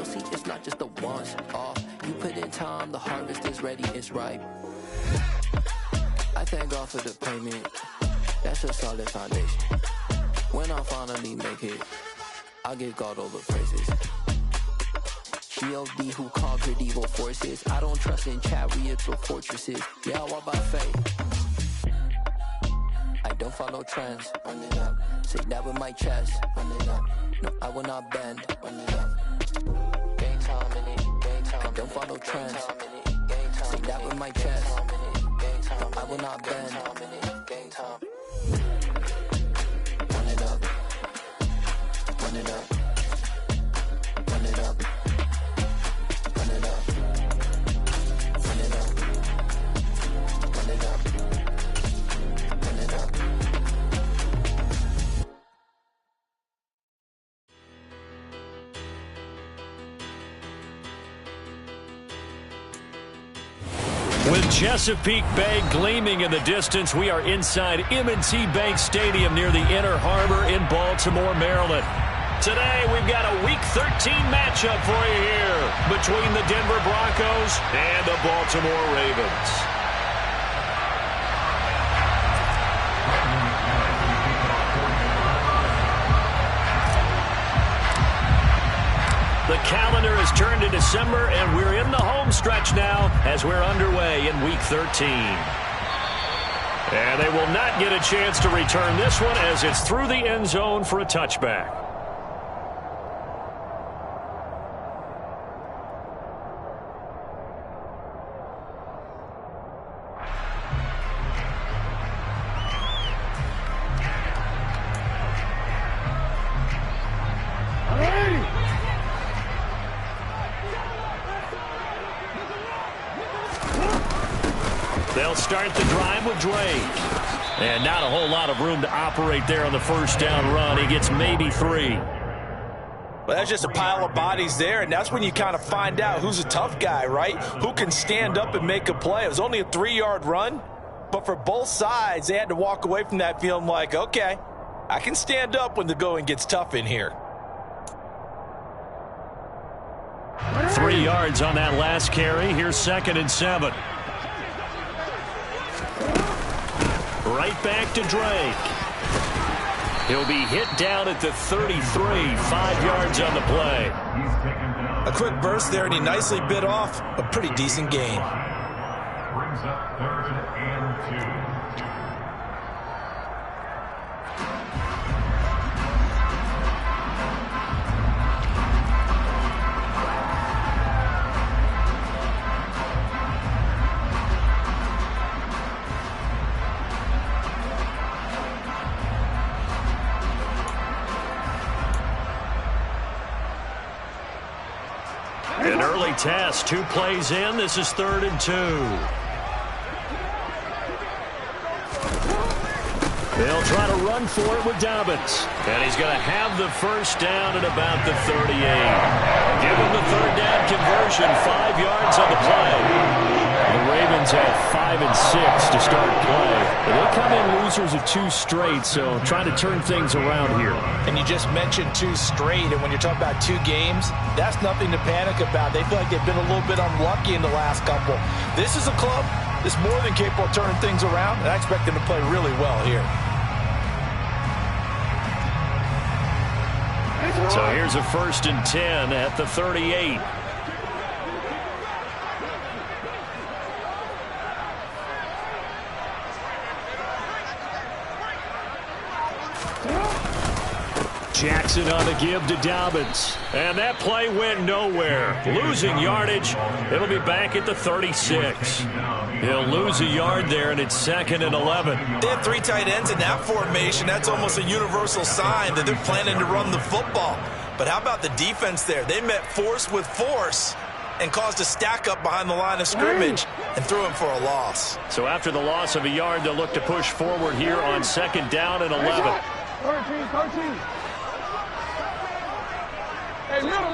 you'll see it's not just the once off. You put in time, the harvest is ready, it's ripe. I thank God for the payment, that's a solid foundation. When I finally make it, I'll give God all the praises. G.O.D. who conquered evil forces. I don't trust in chariots or fortresses. Yeah, I walk by faith. I don't follow trends. Run it up. Say that with my chest. Run it up. No, I will not bend. Run it up. Game time in it. Game time. I don't follow trends. Say that with my chest. No, I will not bend. Game time. Run it up. Run it up. Run it up. Run it up. Run it up. Run it up. Run it up. With Chesapeake Bay gleaming in the distance, we are inside M&T Bank Stadium near the Inner Harbor in Baltimore, Maryland. Today, we've got a Week 13 matchup for you here between the Denver Broncos and the Baltimore Ravens. The calendar has turned to December, and we're in the home stretch now as we're underway in Week 13. And they will not get a chance to return this one as it's through the end zone for a touchback. They'll start the drive with Drake. And not a whole lot of room to operate there on the first down run. He gets maybe 3. Well, that's just a pile of bodies there, and that's when you kind of find out who's a tough guy, right? Who can stand up and make a play. It was only a 3-yard run, but for both sides, they had to walk away from that feeling like, okay, I can stand up when the going gets tough in here. 3 yards on that last carry. Here's 2nd and 7. Right back to Drake. He'll be hit down at the 33, 5 yards on the play. A quick burst there, and he nicely bit off a pretty decent gain. Brings up 3rd and 2. An early test, 2 plays in. This is 3rd and 2. They'll try to run for it with Dobbins. And he's going to have the first down at about the 38. Give him the 3rd down conversion, 5 yards on the play. The Ravens have 5 and 6 to start play. They come in losers of 2 straight, so trying to turn things around here. And you just mentioned 2 straight, and when you're talking about 2 games, that's nothing to panic about. They feel like they've been a little bit unlucky in the last couple. This is a club that's more than capable of turning things around, and I expect them to play really well here. So here's a 1st and 10 at the 38. Jackson on the give to Dobbins. And that play went nowhere. Losing yardage. It'll be back at the 36. He'll lose a yard there, and it's 2nd and 11. They have 3 tight ends in that formation. That's almost a universal sign that they're planning to run the football. But how about the defense there? They met force with force and caused a stack up behind the line of scrimmage and threw him for a loss. So after the loss of a yard, they'll look to push forward here on 2nd down and 11. 13. Hey, middle.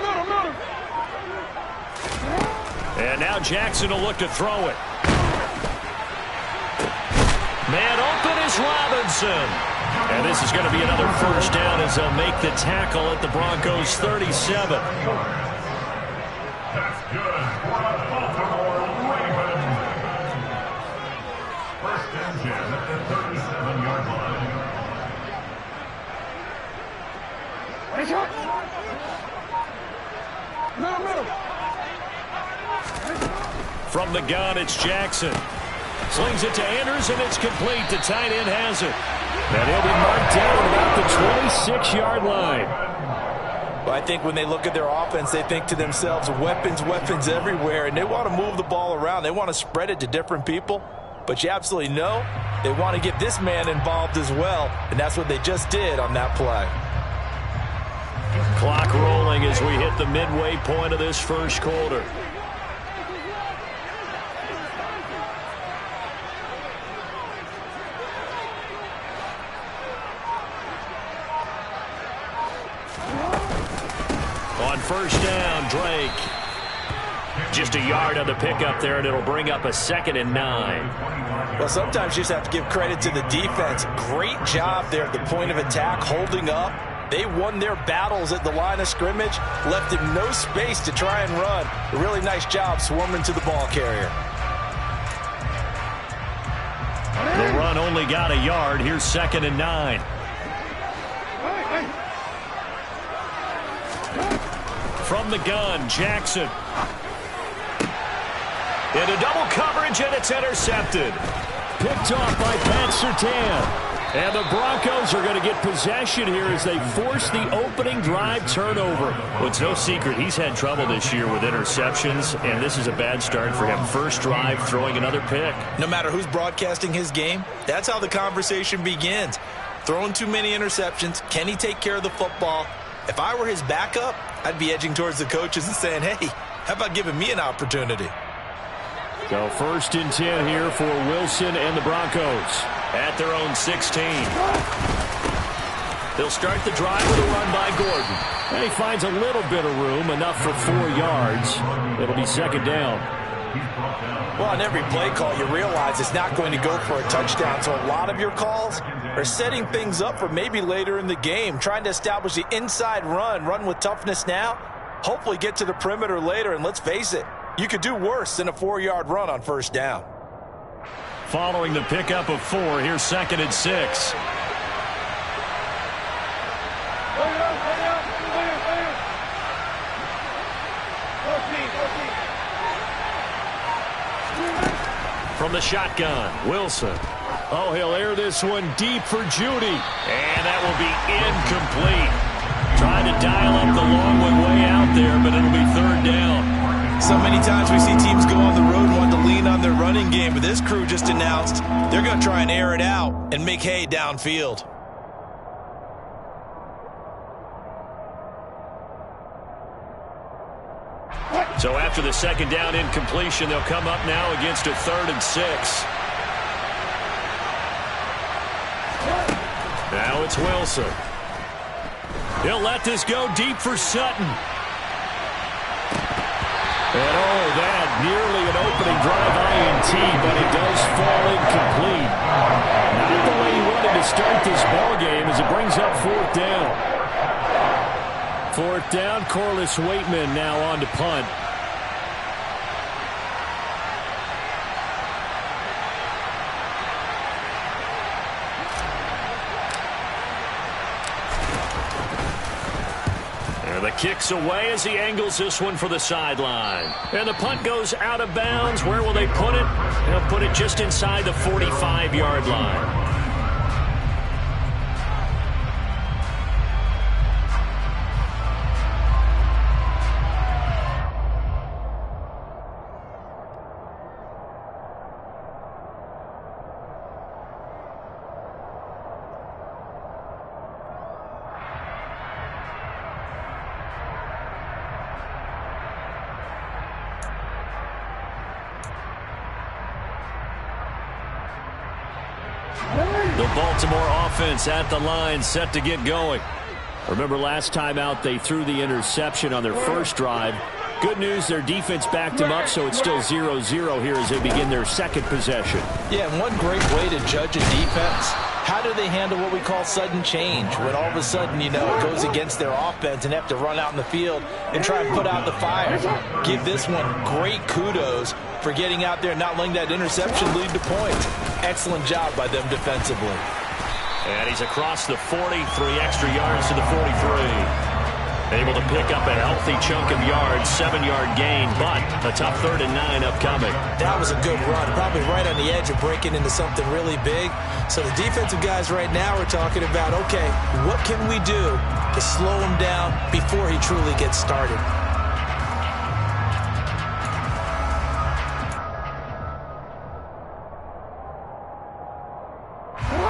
And now Jackson will look to throw it. Man open is Robinson. And this is going to be another first down as they'll make the tackle at the Broncos' 37. That's good for the Baltimore Ravens. First and 10 at the 37-yard line. Middle. From the gun, it's Jackson. Slings it to Andrews, and it's complete. The tight end has it. And he'll be marked down about the 26-yard line. Well, I think when they look at their offense, they think to themselves, weapons everywhere, and they want to move the ball around. They want to spread it to different people. But you absolutely know they want to get this man involved as well, and that's what they just did on that play. Clock rolling as we hit the midway point of this first quarter. On first down, Drake. Just a yard on the pickup there, and it'll bring up a 2nd and 9. Well, sometimes you just have to give credit to the defense. Great job there at the point of attack, holding up. They won their battles at the line of scrimmage, left him no space to try and run. A really nice job swarming to the ball carrier. The run only got a yard. Here's 2nd and 9. From the gun, Jackson. Into double coverage, and it's intercepted. Picked off by Pat Surtain. And the Broncos are going to get possession here as they force the opening drive turnover. Well, it's no secret he's had trouble this year with interceptions, and this is a bad start for him. First drive, throwing another pick. No matter who's broadcasting his game, that's how the conversation begins. Throwing too many interceptions. Can he take care of the football? If I were his backup, I'd be edging towards the coaches and saying, hey, how about giving me an opportunity? So 1st and 10 here for Wilson and the Broncos at their own 16. They'll start the drive with a run by Gordon. And he finds a little bit of room, enough for 4 yards. It'll be 2nd down. Well, on every play call, you realize it's not going to go for a touchdown. So a lot of your calls are setting things up for maybe later in the game, trying to establish the inside run with toughness now, hopefully get to the perimeter later. And let's face it, you could do worse than a 4-yard run on first down. Following the pickup of 4, here's 2nd and 6. From the shotgun, Wilson. Oh, he'll air this one deep for Judy. And that will be incomplete. Trying to dial up the long one way out there, but it'll be 3rd down. So many times we see teams go on the road and want to lean on their running game, but this crew just announced they're going to try and air it out and make hay downfield. So after the 2nd down incompletion, they'll come up now against a 3rd and 6. Now it's Wilson. He'll let this go deep for Sutton. And oh, that nearly an opening drive INT, but it does fall incomplete. Not the way he wanted to start this ball game as it brings up 4th down. 4th down, Corliss Waitman now on to punt. The kick's away as he angles this one for the sideline. And the punt goes out of bounds. Where will they put it? They'll put it just inside the 45-yard line. The Baltimore offense at the line, set to get going. Remember last time out they threw the interception on their first drive. Good news, their defense backed them up, so it's still 0-0 here as they begin their 2nd possession. Yeah, and one great way to judge a defense How do they handle what we call sudden change? When all of a sudden, it goes against their offense and have to run out in the field and try and put out the fire. Give this one great kudos for getting out there and not letting that interception lead to points. Excellent job by them defensively. And he's across the 40, 3 extra yards to the 43. Able to pick up a healthy chunk of yards, 7-yard gain, but a tough 3rd and 9 upcoming. That was a good run, probably right on the edge of breaking into something really big. So the defensive guys right now are talking about, okay, what can we do to slow him down before he truly gets started?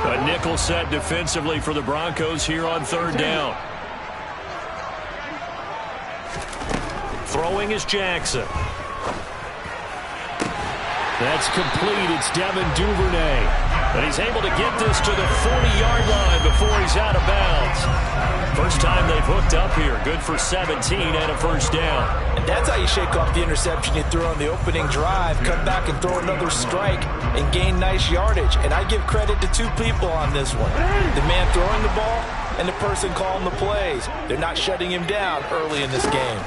A nickel set defensively for the Broncos here on 3rd down. Throwing is Jackson. That's complete. It's Devin Duvernay. And he's able to get this to the 40-yard line before he's out of bounds. First time they've hooked up here. Good for 17 and a first down. And that's how you shake off the interception you threw on the opening drive. Come back and throw another strike and gain nice yardage. And I give credit to 2 people on this one. The man throwing the ball and the person calling the plays. They're not shutting him down early in this game.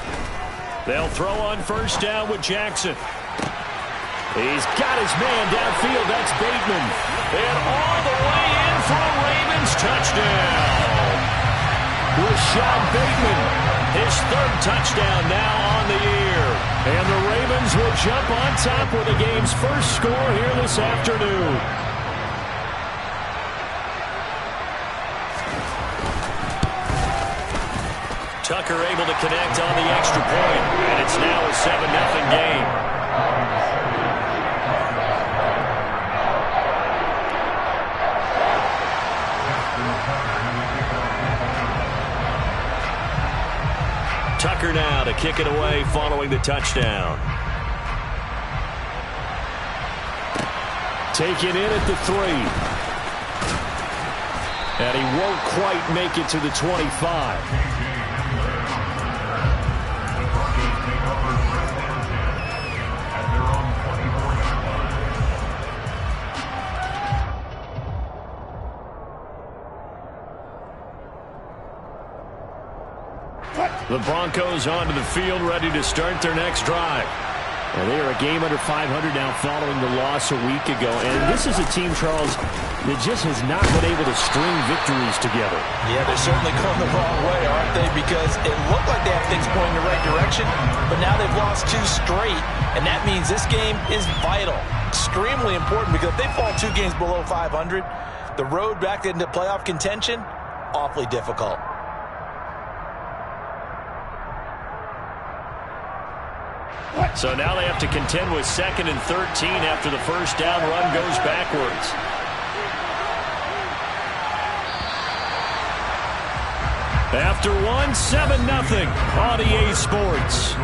They'll throw on first down with Jackson. He's got his man downfield. That's Bateman. And all the way in for a Ravens touchdown. Rashad Bateman, his 3rd touchdown now on the year. And the Ravens will jump on top with the game's first score here this afternoon. Tucker able to connect on the extra point, and it's now a 7-0 game. Tucker now to kick it away following the touchdown. Taken in at the 3. And he won't quite make it to the 25. The Broncos onto the field, ready to start their next drive. And they are a game under 500 now following the loss a week ago. And this is a team, Charles, that just has not been able to string victories together. Yeah, they're certainly going the wrong way, aren't they? Because it looked like they have things pointing in the right direction, but now they've lost 2 straight, and that means this game is vital. Extremely important, because if they fall 2 games below 500, the road back into playoff contention, awfully difficult. So now they have to contend with 2nd and 13 after the first down run goes backwards. After 1, 7-0 on EA Sports.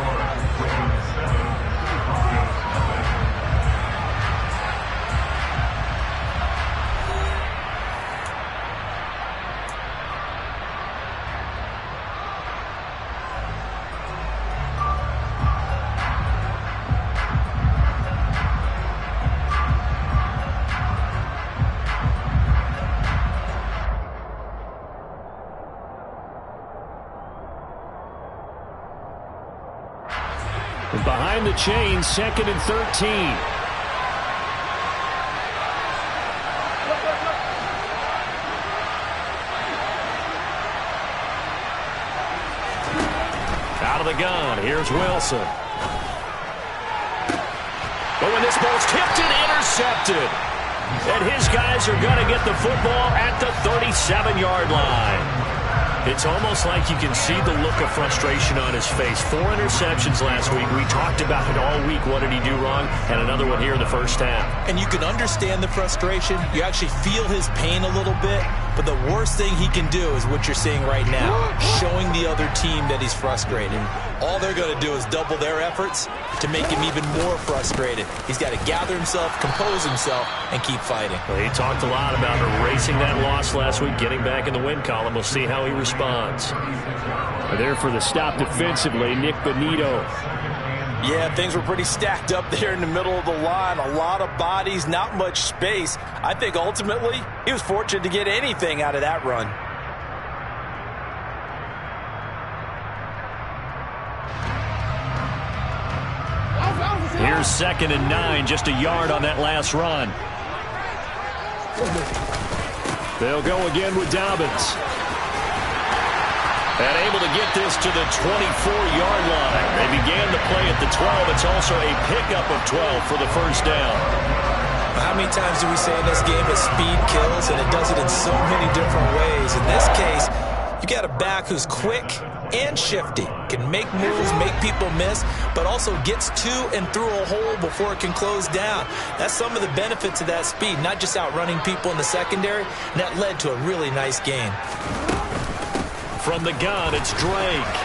Behind the chains, 2nd and 13. Out of the gun, here's Wilson. Oh, and this ball's tipped and intercepted. And his guys are going to get the football at the 37-yard line. It's almost like you can see the look of frustration on his face. 4 interceptions last week. We talked about it all week. What did he do wrong? And another one here in the first half. And you can understand the frustration. You actually feel his pain a little bit. But the worst thing he can do is what you're seeing right now, showing the other team that he's frustrated. All they're going to do is double their efforts to make him even more frustrated. He's got to gather himself, compose himself, and keep fighting. Well, he talked a lot about erasing that loss last week, getting back in the win column. We'll see how he responds. There for the stop defensively, Nick Bonito. Yeah, things were pretty stacked up there in the middle of the line. A lot of bodies, not much space. I think ultimately he was fortunate to get anything out of that run. Here's 2nd and 9, just a yard on that last run. They'll go again with Dobbins. And able to get this to the 24-yard line. They began the play at the 12. It's also a pickup of 12 for the first down. How many times do we say in this game that speed kills, and it does it in so many different ways? In this case, you got a back who's quick and shifty, can make moves, make people miss, but also gets to and through a hole before it can close down. That's some of the benefits of that speed, not just outrunning people in the secondary, and that led to a really nice gain. From the gun, it's Drake.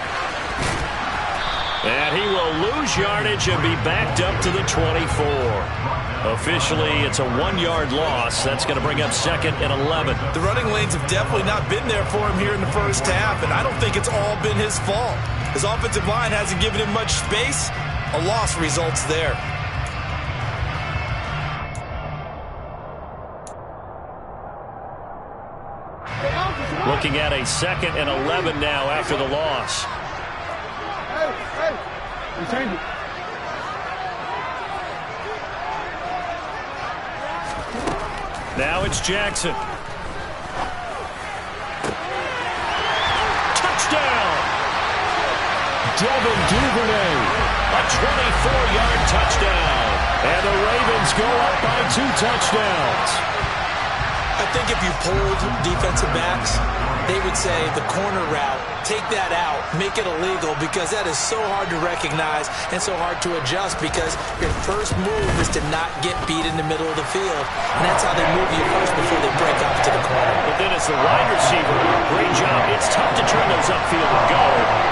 And he will lose yardage and be backed up to the 24. Officially, it's a 1-yard loss. That's going to bring up 2nd and 11. The running lanes have definitely not been there for him here in the first half, and I don't think it's all been his fault. His offensive line hasn't given him much space. A loss results there. Looking at a 2nd and 11 now after the loss. Hey, you change it. Now it's Jackson. Touchdown! Devin Duvernay. A 24-yard touchdown. And the Ravens go up by 2 touchdowns. I think if you polled defensive backs, they would say the corner route, take that out, make it illegal, because that is so hard to recognize and so hard to adjust, because your first move is to not get beat in the middle of the field, and that's how they move you first before they break off to the corner. But then as the wide receiver, great job. It's tough to turn those upfield and go,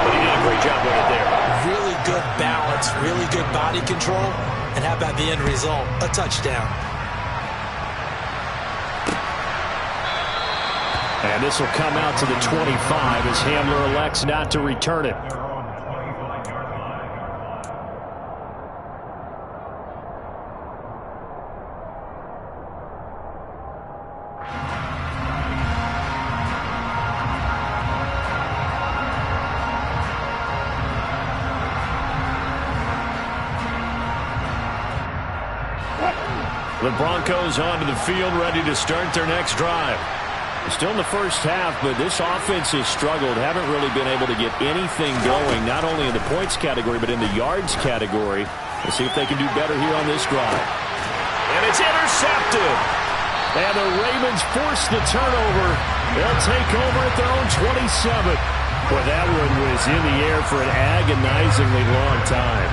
but he did a great job with it there. Really good balance, really good body control, and how about the end result? A touchdown. And this will come out to the 25 as Hamler elects not to return it. The Broncos onto the field, ready to start their next drive. Still in the first half, but this offense has struggled. Haven't really been able to get anything going, not only in the points category, but in the yards category. Let's see if they can do better here on this drive. And it's intercepted. And the Ravens force the turnover. They'll take over at their own 27. Boy, that one was in the air for an agonizingly long time.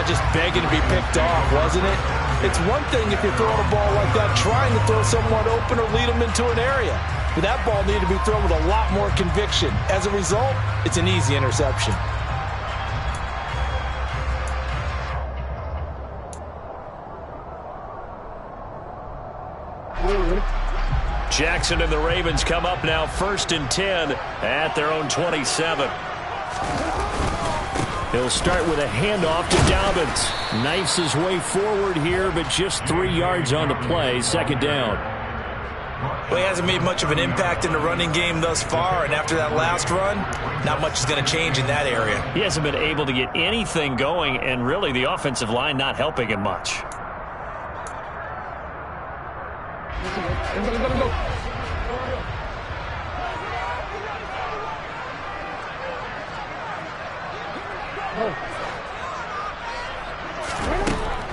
Just begging to be picked off, wasn't it? It's one thing if you're throwing a ball like that, trying to throw someone open or lead them into an area. But that ball needed to be thrown with a lot more conviction. As a result, it's an easy interception. Jackson and the Ravens come up now 1st and 10 at their own 27. He'll start with a handoff to Dobbins. Knifes his way forward here, but just 3 yards on the play. 2nd down. Well, he hasn't made much of an impact in the running game thus far, and after that last run, not much is going to change in that area. He hasn't been able to get anything going, and really the offensive line not helping him much.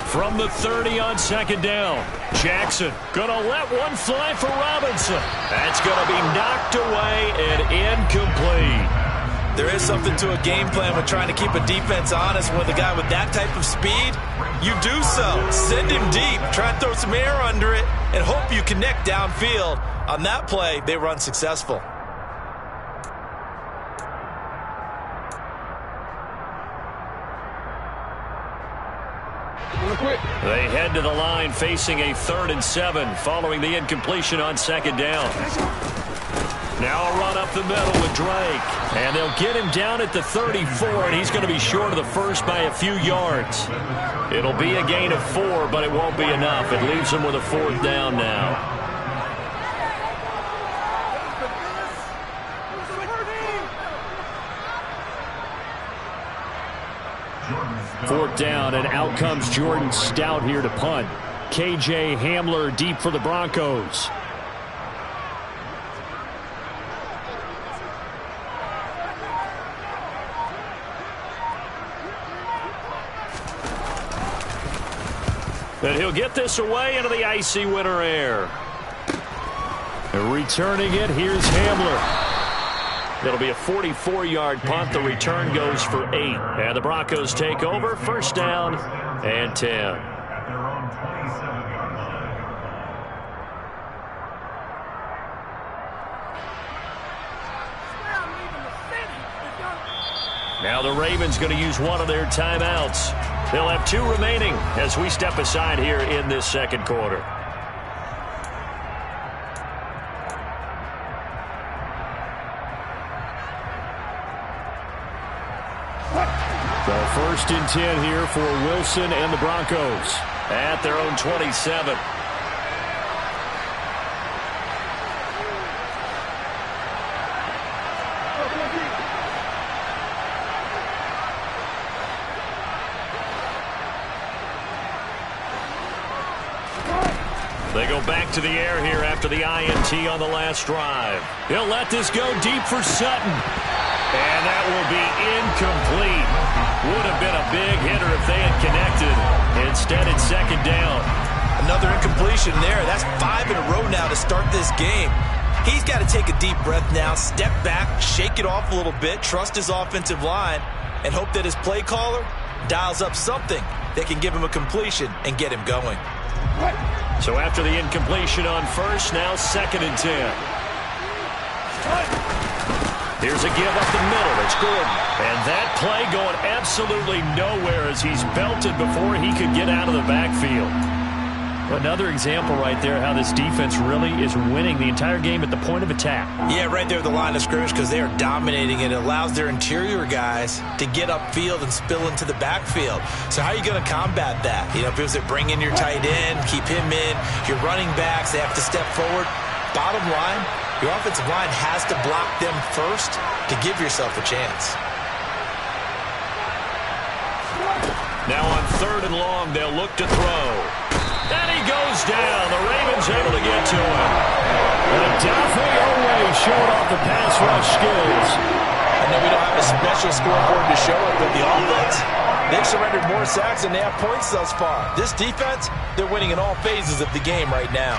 From the 30 on 2nd down. Jackson gonna let one fly for Robinson. That's gonna be knocked away and incomplete. There is something to a game plan with trying to keep a defense honest with a guy with that type of speed. You do so. Send him deep. Try and throw some air under it and hope you connect downfield. On that play, they run successful. They head to the line facing a 3rd and 7 following the incompletion on 2nd down. Now a run up the middle with Drake. And they'll get him down at the 34, and he's going to be short of the first by a few yards. It'll be a gain of 4, but it won't be enough. It leaves him with a 4th down now. 4th down, and out comes Jordan Stout here to punt. KJ Hamler deep for the Broncos. And he'll get this away into the icy winter air. And returning it, here's Hamler. It'll be a 44-yard punt. The return goes for 8. And the Broncos take over. 1st down and 10. At their own 27-yard line. Now the Ravens going to use one of their timeouts. They'll have 2 remaining as we step aside here in this 2nd quarter. So 1st and 10 here for Wilson and the Broncos at their own 27. They go back to the air here after the INT on the last drive. He'll let this go deep for Sutton. And that will be incomplete. Would have been a big hitter if they had connected. Instead, it's 2nd down. Another incompletion there. That's 5 in a row now to start this game. He's got to take a deep breath now, step back, shake it off a little bit, trust his offensive line, and hope that his play caller dials up something that can give him a completion and get him going. So after the incompletion on 1st, now 2nd and 10. Here's a give up the middle. It's Gordon. And that play going absolutely nowhere as he's belted before he could get out of the backfield. Another example right there how this defense really is winning the entire game at the point of attack. Yeah, right there at the line of scrimmage because they are dominating it. It allows their interior guys to get upfield and spill into the backfield. So how are you going to combat that? You know, if it was to bring in your tight end, keep him in, your running backs, they have to step forward. Bottom line, your offensive line has to block them first to give yourself a chance. Now on 3rd and long, they'll look to throw. And he goes down. The Ravens able to get to him. And Dafe Owe showing off the pass rush skills. I know we don't have a special scoreboard to show it, but the offense, they've surrendered more sacks than they have points thus far. This defense, they're winning in all phases of the game right now.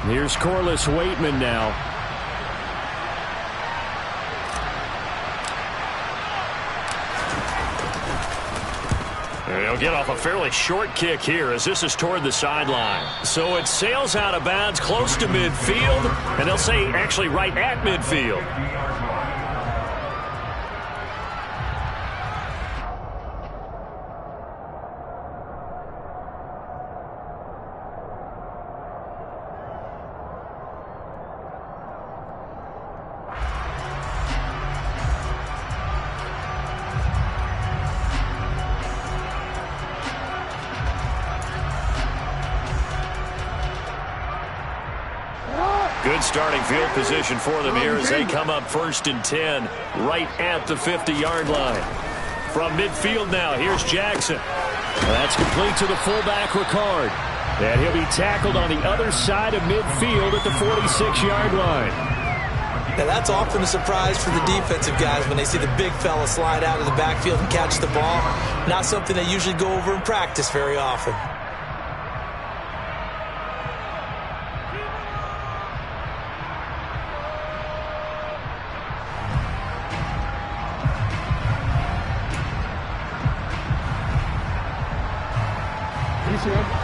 Here's Corliss Waitman now. And he'll get off a fairly short kick here as this is toward the sideline. So it sails out of bounds close to midfield, and they'll say actually right at midfield. Good starting field position for them here as they come up 1st and 10 right at the 50-yard line. From midfield now, here's Jackson. That's complete to the fullback, Ricard. And he'll be tackled on the other side of midfield at the 46-yard line. Now that's often a surprise for the defensive guys when they see the big fella slide out of the backfield and catch the ball. Not something they usually go over in practice very often.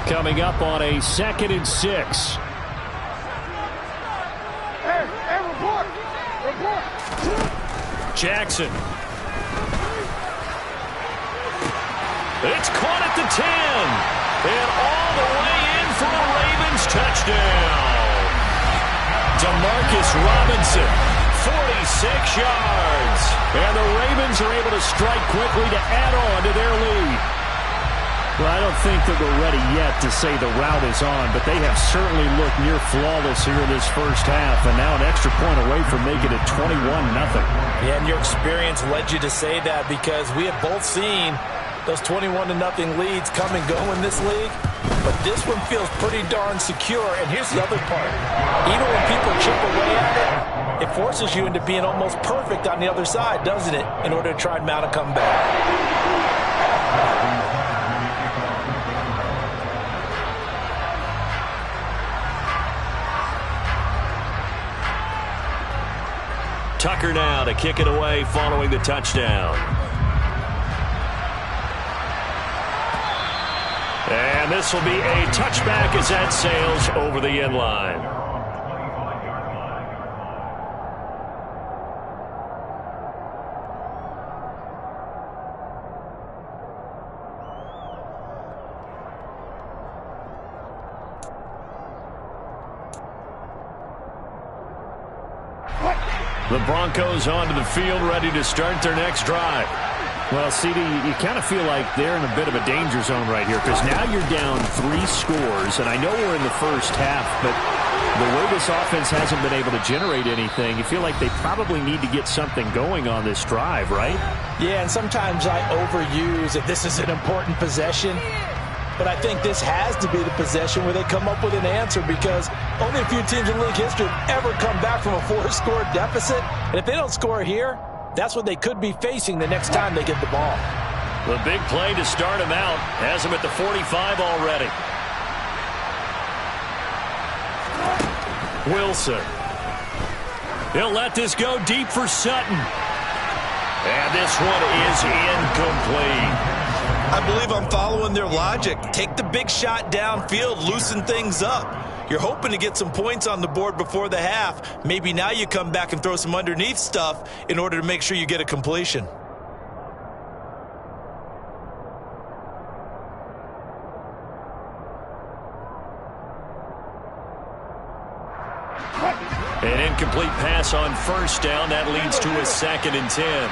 Coming up on a 2nd and 6. Hey, report! Jackson. It's caught at the 10. And all the way in for a Ravens touchdown. Demarcus Robinson, 46 yards. And the Ravens are able to strike quickly to add on to their lead. Well, I don't think that we're ready yet to say the route is on, but they have certainly looked near flawless here in this first half, and now an extra point away from making it 21-0. Yeah, and your experience led you to say that because we have both seen those 21-0 leads come and go in this league, but this one feels pretty darn secure. And here's the other part. Even when people chip away at it, it forces you into being almost perfect on the other side, doesn't it, in order to try and mount a comeback. Tucker now to kick it away following the touchdown. And this will be a touchback as that sails over the end line. The Broncos onto the field, ready to start their next drive. Well, CD, you kind of feel like they're in a bit of a danger zone right here because now you're down 3 scores, and I know we're in the first half, but the way this offense hasn't been able to generate anything, you feel like they probably need to get something going on this drive, right? Yeah, and sometimes I overuse that this is an important possession. But I think this has to be the possession where they come up with an answer because only a few teams in league history have ever come back from a 4-score deficit. And if they don't score here, that's what they could be facing the next time they get the ball. The big play to start him out has him at the 45 already. Wilson. He'll let this go deep for Sutton. And this one is incomplete. I believe I'm following their logic. Take the big shot downfield, loosen things up. You're hoping to get some points on the board before the half. Maybe now you come back and throw some underneath stuff in order to make sure you get a completion. An incomplete pass on first down. That leads to a 2nd and 10.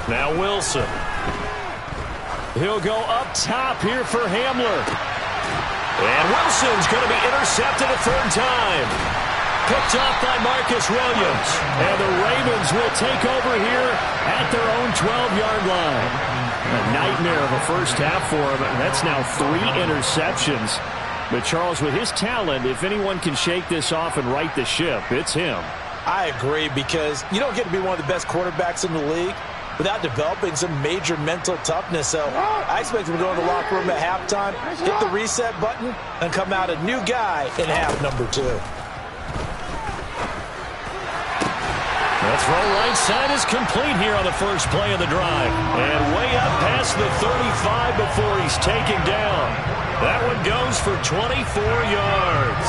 Now Wilson. He'll go up top here for Hamler. And Wilson's going to be intercepted a 3rd time. Picked off by Marcus Williams. And the Ravens will take over here at their own 12-yard line. A nightmare of a first half for him. That's now 3 interceptions. But Charles, with his talent, if anyone can shake this off and right the ship, it's him. I agree because you don't get to be one of the best quarterbacks in the league without developing some major mental toughness. So I expect him to go in the locker room at halftime, hit the reset button, and come out a new guy in half number 2. The throw right side is complete here on the first play of the drive. And way up past the 35 before he's taken down. That one goes for 24 yards.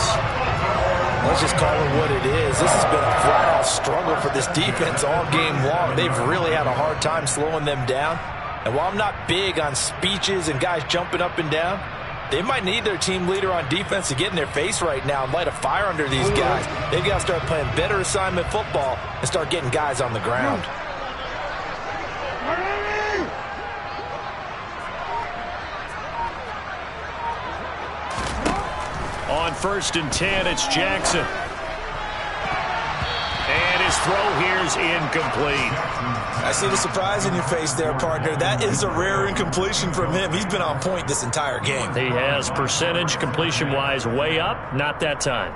Let's just call it what it is. This has been a flat-out struggle for this defense all game long. They've really had a hard time slowing them down. And while I'm not big on speeches and guys jumping up and down, they might need their team leader on defense to get in their face right now and light a fire under these guys. They've got to start playing better assignment football and start getting guys on the ground. On 1st and 10, it's Jackson. And his throw here is incomplete. I see the surprise in your face there, partner. That is a rare incompletion from him. He's been on point this entire game. He has percentage completion-wise way up, not that time.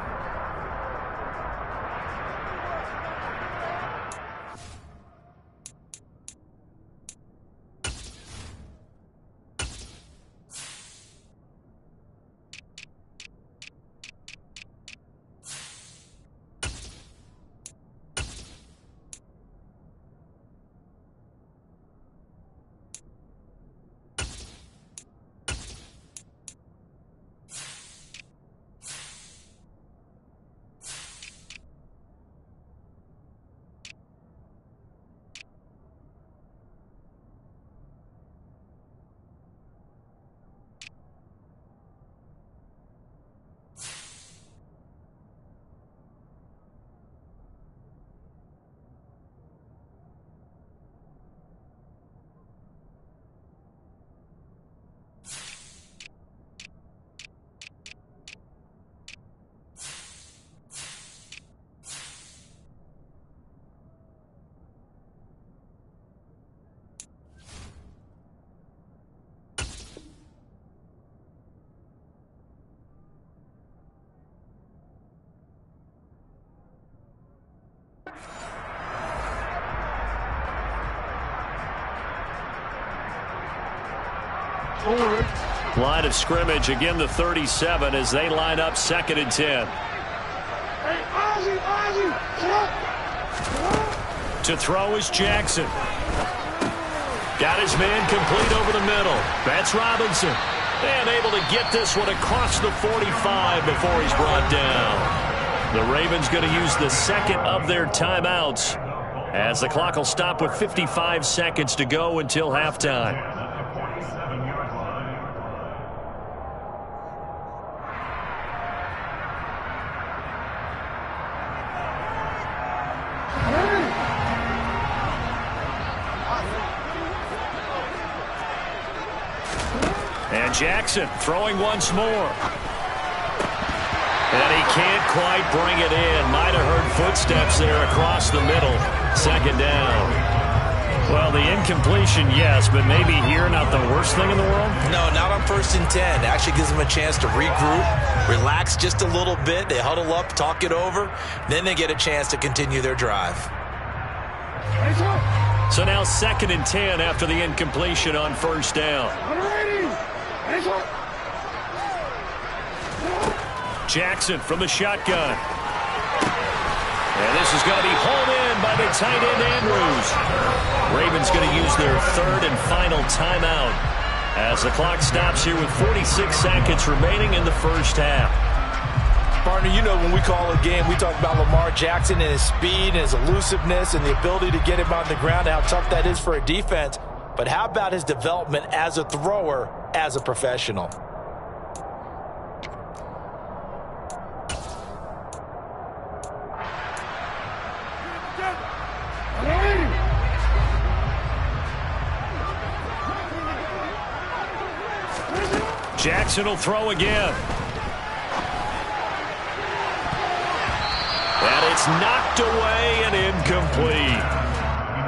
Line of scrimmage, again the 37 as they line up 2nd and 10. To throw is Jackson. Got his man complete over the middle. That's Robinson. And able to get this one across the 45 before he's brought down. The Ravens going to use the 2nd of their timeouts as the clock will stop with 55 seconds to go until halftime. And Jackson throwing once more. And he can't quite bring it in. Might have heard footsteps there across the middle. 2nd down. Well, the incompletion, yes, but maybe here not the worst thing in the world? No, not on 1st and 10. Actually gives them a chance to regroup, relax just a little bit. They huddle up, talk it over. Then they get a chance to continue their drive. So now 2nd and 10 after the incompletion on 1st down. Jackson from the shotgun. And this is going to be hauled in by the tight end Andrews. Ravens going to use their 3rd and final timeout as the clock stops here with 46 seconds remaining in the 1st half. Partner, you know when we call a game, we talk about Lamar Jackson and his speed and his elusiveness and the ability to get him on the ground, how tough that is for a defense. But how about his development as a thrower, as a professional? Jackson will throw again. And it's knocked away and incomplete.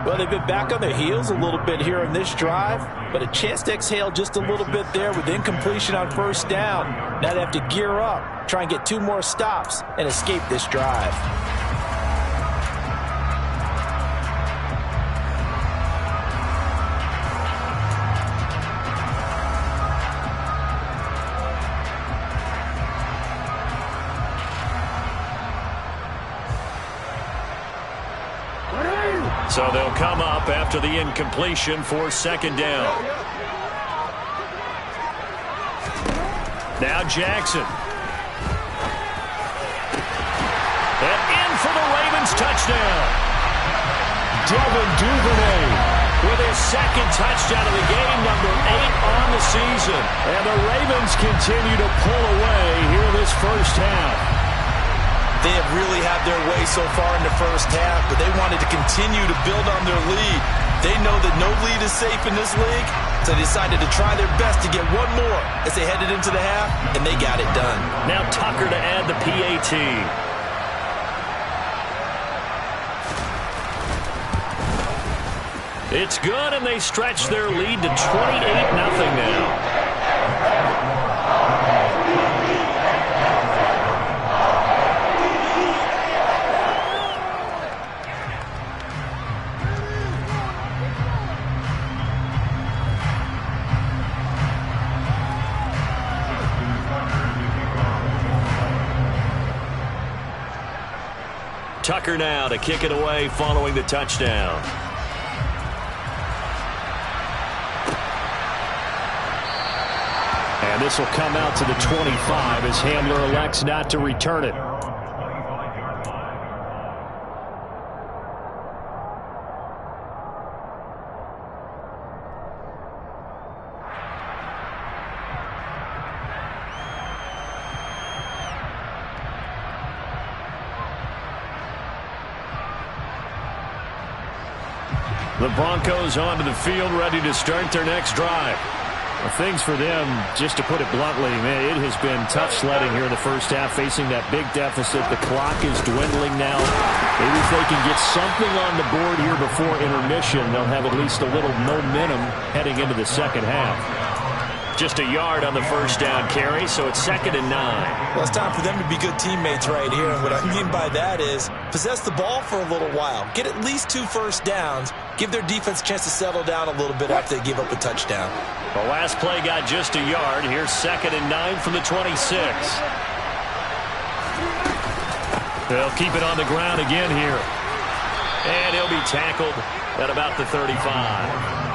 Well, they've been back on their heels a little bit here in this drive, but a chance to exhale just a little bit there with incompletion on 1st down. Now they have to gear up, try and get 2 more stops, and escape this drive. So they'll come up after the incompletion for 2nd down. Now Jackson. And in for the Ravens touchdown. Devin Duvernay with his 2nd touchdown of the game, number 8 on the season. And the Ravens continue to pull away here in this 1st half. They have really had their way so far in the 1st half, but they wanted to continue to build on their lead. They know that no lead is safe in this league, so they decided to try their best to get 1 more as they headed into the half, and they got it done. Now Tucker to add the PAT. It's good, and they stretch their lead to 28-0 now. Tucker now to kick it away following the touchdown. And this will come out to the 25 as Hamler elects not to return it. The Broncos onto the field, ready to start their next drive. Well, things for them, just to put it bluntly, man, it has been tough sledding here in the 1st half, facing that big deficit. The clock is dwindling now. Maybe if they can get something on the board here before intermission, they'll have at least a little momentum heading into the 2nd half. just a yard on the first down carry, so it's 2nd and 9. Well, it's time for them to be good teammates right here. And what I mean by that is possess the ball for a little while. Get at least 2 first downs. Give their defense a chance to settle down a little bit after they give up a touchdown. The last play got just a yard. Here's 2nd and 9 from the 26. They'll keep it on the ground again here. And he'll be tackled at about the 35.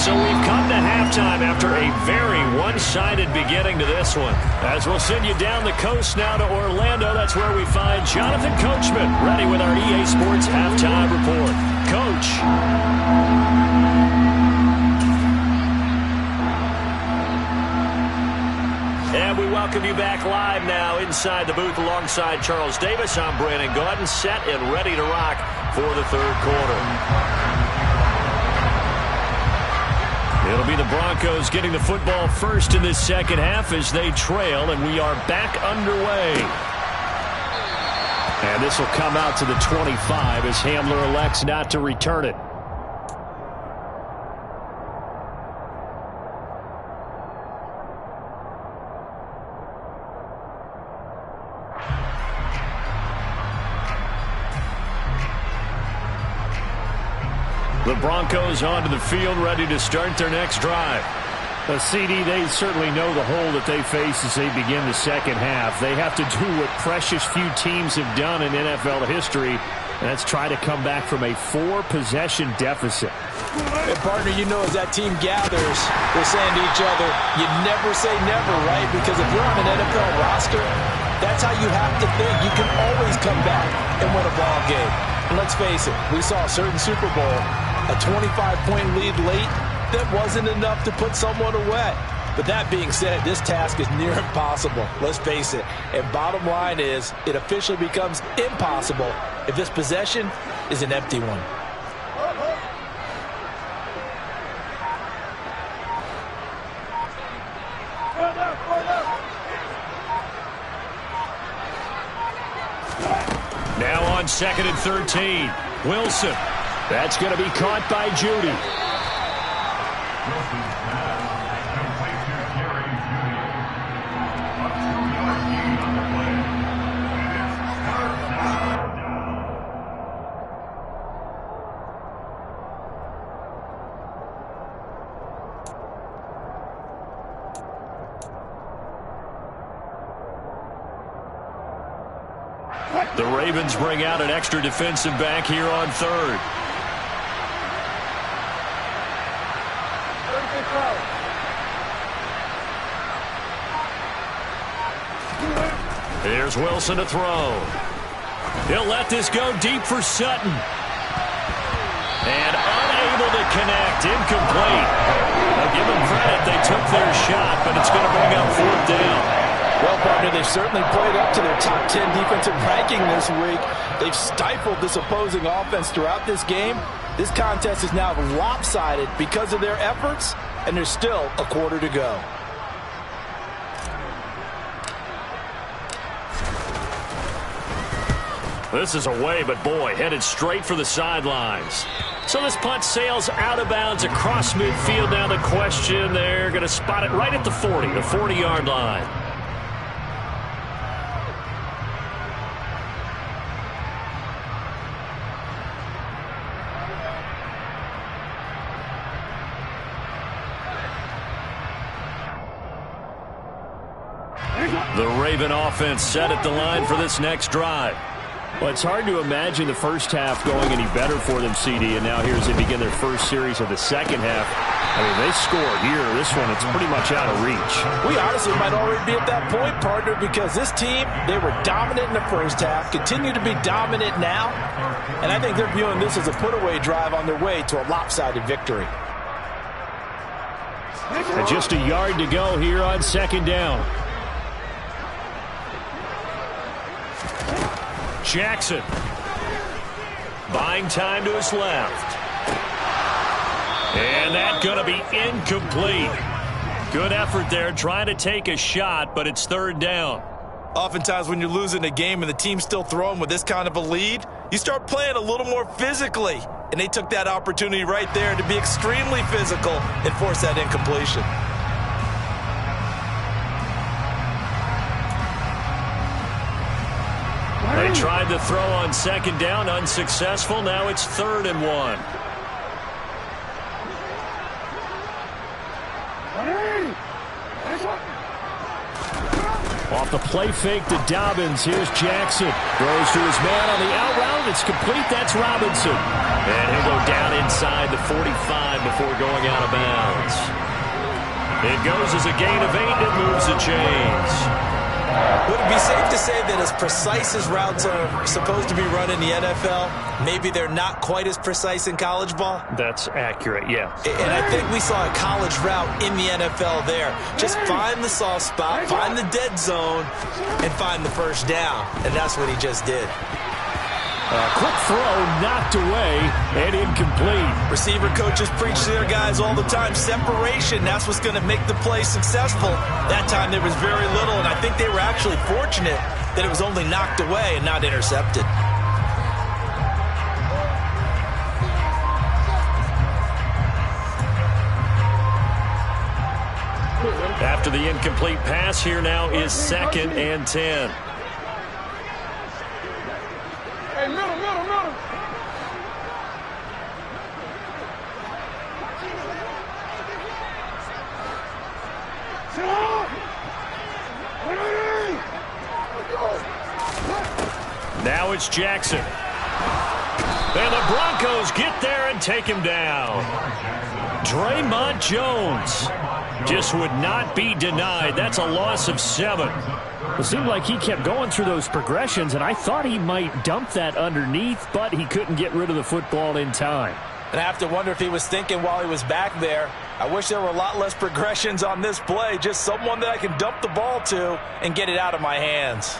So we've come to halftime after a very one-sided beginning to this one. As we'll send you down the coast now to Orlando, that's where we find Jonathan Coachman ready with our EA Sports Halftime Report. Coach. And we welcome you back live now inside the booth alongside Charles Davis. I'm Brandon Gaudin, set and ready to rock for the third quarter. It'll be the Broncos getting the football first in this second half as they trail, and we are back underway. And this will come out to the 25 as Hamler elects not to return it. The Broncos onto the field, ready to start their next drive. CD, they certainly know the hole that they face as they begin the second half. They have to do what precious few teams have done in NFL history, and that's try to come back from a 4-possession deficit. Hey, partner, you know as that team gathers, they're saying to each other, you never say never, right? Because if you're on an NFL roster, that's how you have to think. You can always come back and win a ball game. And let's face it, we saw a certain Super Bowl, a 25-point lead late, that wasn't enough to put someone away. But that being said, this task is near impossible. Let's face it. And bottom line is, it officially becomes impossible if this possession is an empty one. Now on 2nd and 13. Wilson. That's going to be caught by Judy. The Ravens bring out an extra defensive back here on 3rd. Here's Wilson to throw. He'll let this go deep for Sutton. And unable to connect. Incomplete. I'll give them credit. They took their shot, but it's going to bring up 4th down. Well, partner, they've certainly played up to their top 10 defensive ranking this week. They've stifled this opposing offense throughout this game. This contest is now lopsided because of their efforts, and there's still a quarter to go. This is away, but boy, headed straight for the sidelines. So this punt sails out of bounds across midfield. Now the question, they're going to spot it right at the 40, the 40-yard line. The Raven offense set at the line for this next drive. Well, it's hard to imagine the first half going any better for them, CD, and now here as they begin their first series of the second half. I mean, they score here. This one, it's pretty much out of reach. We honestly might already be at that point, partner, because this team, they were dominant in the first half, continue to be dominant now, and I think they're viewing this as a put-away drive on their way to a lopsided victory. And just a yard to go here on 2nd down. Jackson buying time to his left. And that's going to be incomplete. Good effort there trying to take a shot, but it's 3rd down. Oftentimes when you're losing a game and the team's still throwing with this kind of a lead, you start playing a little more physically. and they took that opportunity right there to be extremely physical and force that incompletion. They tried to throw on second down, unsuccessful. Now it's 3rd and 1. Off the play fake to Dobbins. Here's Jackson. Throws to his man on the out route. It's complete. That's Robinson. And he'll go down inside the 45 before going out of bounds. It goes as a gain of 8. It moves the chains. Would it be safe to say that as precise as routes are supposed to be run in the NFL, maybe they're not quite as precise in college ball? That's accurate, yeah. And I think we saw a college route in the NFL there. Just find the soft spot, find the dead zone, and find the first down. And that's what he just did. Quick throw, knocked away, and incomplete. Receiver coaches preach to their guys all the time. Separation, that's what's going to make the play successful. That time there was very little, and I think they were actually fortunate that it was only knocked away and not intercepted. After the incomplete pass, here now is 2nd and 10. Hey, middle. Now it's Jackson. And the Broncos get there and take him down. Draymond Jones just would not be denied. That's a loss of 7. It seemed like he kept going through those progressions, and I thought he might dump that underneath, but he couldn't get rid of the football in time. And I have to wonder if he was thinking while he was back there, I wish there were a lot less progressions on this play, just someone that I can dump the ball to and get it out of my hands.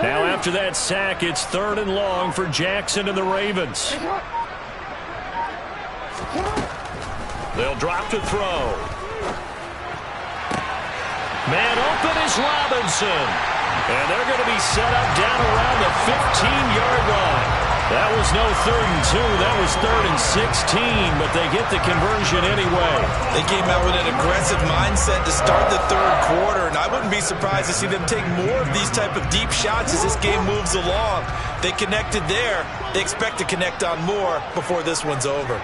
Now after that sack, it's 3rd and long for Jackson and the Ravens. They'll drop to throw. Man open is Robinson. And they're going to be set up down around the 15-yard line. That was no 3rd and 2. That was 3rd and 16, but they get the conversion anyway. They came out with an aggressive mindset to start the 3rd quarter, and I wouldn't be surprised to see them take more of these type of deep shots as this game moves along. They connected there. They expect to connect on more before this one's over.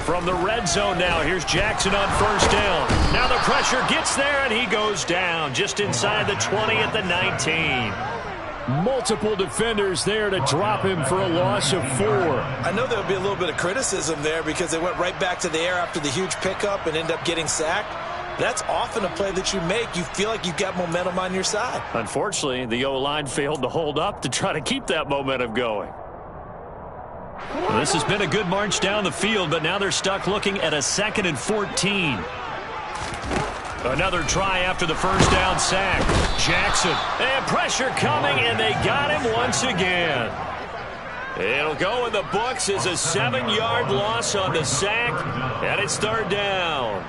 From the red zone now, here's Jackson on 1st down. Now the pressure gets there, and he goes down just inside the 20 at the 19. Multiple defenders there to drop him for a loss of 4. I know there'll be a little bit of criticism there because they went right back to the air after the huge pickup and end up getting sacked. That's often a play that you make. You feel like you've got momentum on your side. Unfortunately, the O-line failed to hold up to try to keep that momentum going. Well, this has been a good march down the field, but now they're stuck looking at a 2nd and 14. Another try after the 1st down sack. Jackson, and pressure coming, and they got him once again. It'll go in the books as a 7-yard loss on the sack, and it's 3rd down.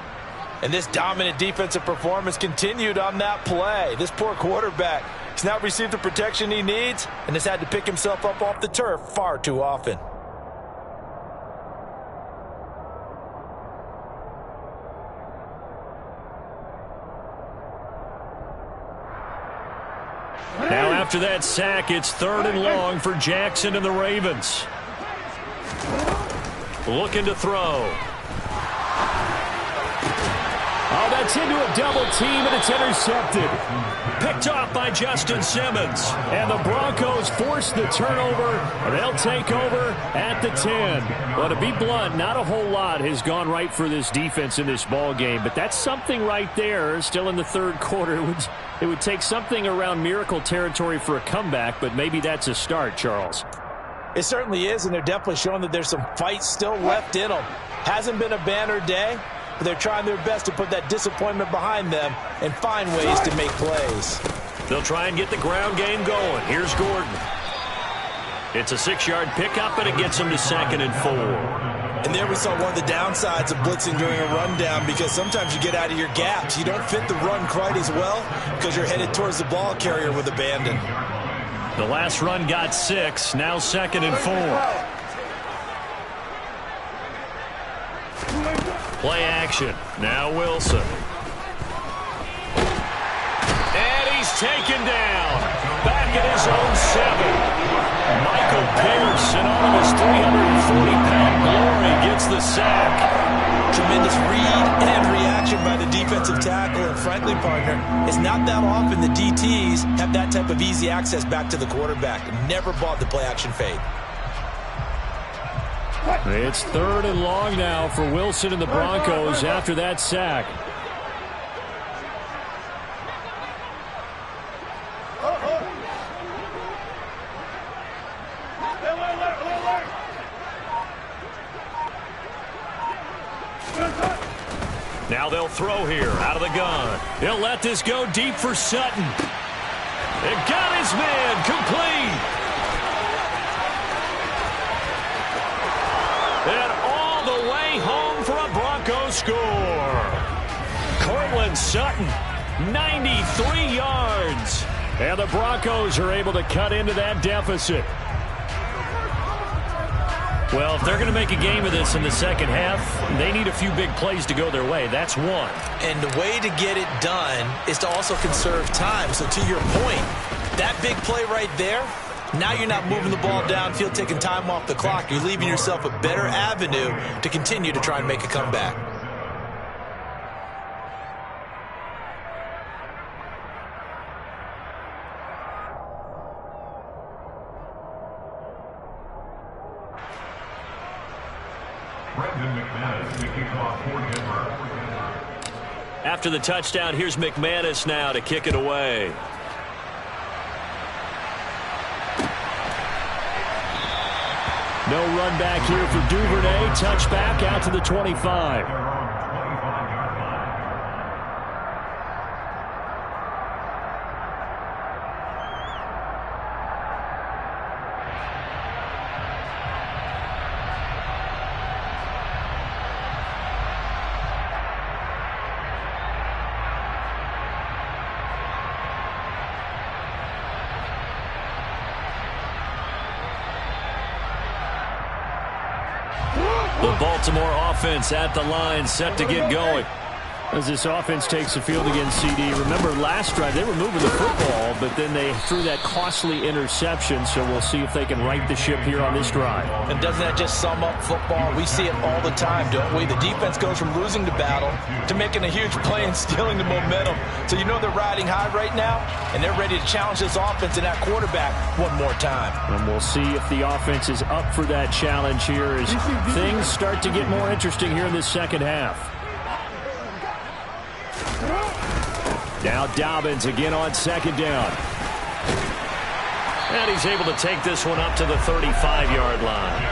And this dominant defensive performance continued on that play. This poor quarterback has not received the protection he needs and has had to pick himself up off the turf far too often. Now after that sack, it's 3rd and long for Jackson and the Ravens. Looking to throw. Oh, that's into a double team, and it's intercepted. Picked off by Justin Simmons. And the Broncos force the turnover, and they'll take over at the 10. Well, to be blunt, not a whole lot has gone right for this defense in this ball game, but that's something right there. Still in the 3rd quarter. It would take something around miracle territory for a comeback, but maybe that's a start, Charles. It certainly is, and they're definitely showing that there's some fight still left in them. Hasn't been a banner day, but they're trying their best to put that disappointment behind them and find ways to make plays. They'll try and get the ground game going. Here's Gordon. It's a 6-yard pickup, and it gets him to 2nd and 4. And there we saw one of the downsides of blitzing during a rundown, because sometimes you get out of your gaps. You don't fit the run quite as well because you're headed towards the ball carrier with abandon. The last run got 6, now 2nd and 4. Play action. Now Wilson. And he's taken down. Back at his own 7. Michael Pierce, in all of his 340-pound glory, gets the sack. Tremendous read and reaction by the defensive tackle. And frankly, partner, it's not that often the DTs have that type of easy access back to the quarterback. Never bought the play-action fade. It's 3rd and long now for Wilson and the Broncos after that sack. Now they'll throw here out of the gun. He'll let this go deep for Sutton. It got his man complete. And all the way home for a Broncos score. Cortland Sutton, 93 yards. And the Broncos are able to cut into that deficit. Well, if they're going to make a game of this in the second half, they need a few big plays to go their way. That's one. And the way to get it done is to also conserve time. So to your point, that big play right there, now you're not moving the ball downfield, taking time off the clock. You're leaving yourself a better avenue to continue to try and make a comeback. After the touchdown, here's McManus now to kick it away. No run back here for Duvernay. Touchback out to the 25. The Baltimore offense at the line, set to get going. As this offense takes the field against CD. Remember last drive they were moving the football, but then they threw that costly interception, so we'll see if they can right the ship here on this drive. And doesn't that just sum up football? We see it all the time, don't we? The defense goes from losing the battle to making a huge play and stealing the momentum. So you know they're riding high right now, and they're ready to challenge this offense and that quarterback one more time. And we'll see if the offense is up for that challenge here as things start to get more interesting here in this second half. Now Dobbins again on second down. And he's able to take this one up to the 35-yard line.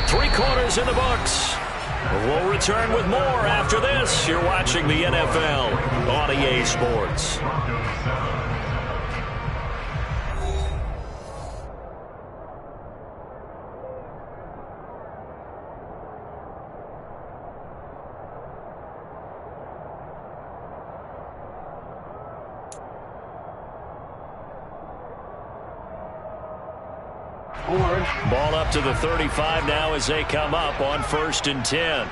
3 quarters in the books. We'll return with more after this. You're watching the NFL on EA Sports. Ball up to the 35 now as they come up on 1st and 10.